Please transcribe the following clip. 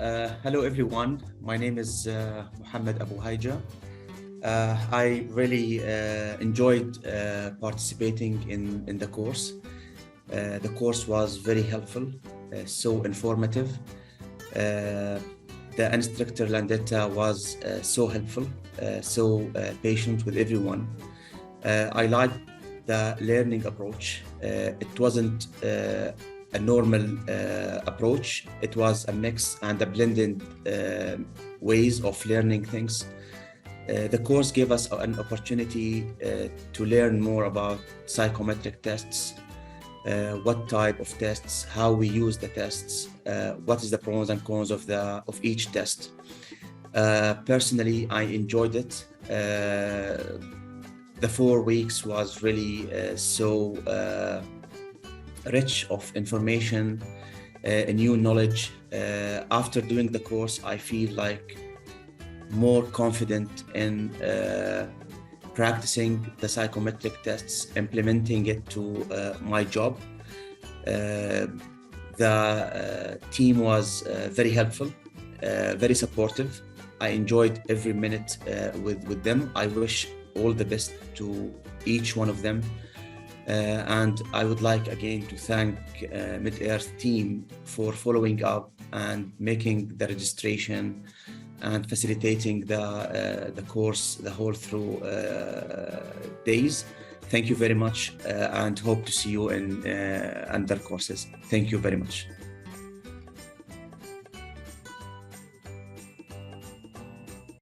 Hello everyone. My name is Mohamed Abuhaija. I really enjoyed participating in the course. The course was very helpful, so informative. The instructor Landetta was so helpful, so patient with everyone. I liked the learning approach. It wasn't a normal approach. It was a mix and a blended ways of learning things. The course gave us an opportunity to learn more about psychometric tests, what type of tests, how we use the tests, what is the pros and cons of each test. Personally, I enjoyed it. The 4 weeks was really so rich of information, new knowledge. After doing the course, I feel like more confident in practicing the psychometric tests, implementing it to my job. The team was very helpful, very supportive. I enjoyed every minute with them. I wish all the best to each one of them. And I would like again to thank Mid-Earth team for following up and making the registration and facilitating the course the whole through days. Thank you very much and hope to see you in other courses. Thank you very much.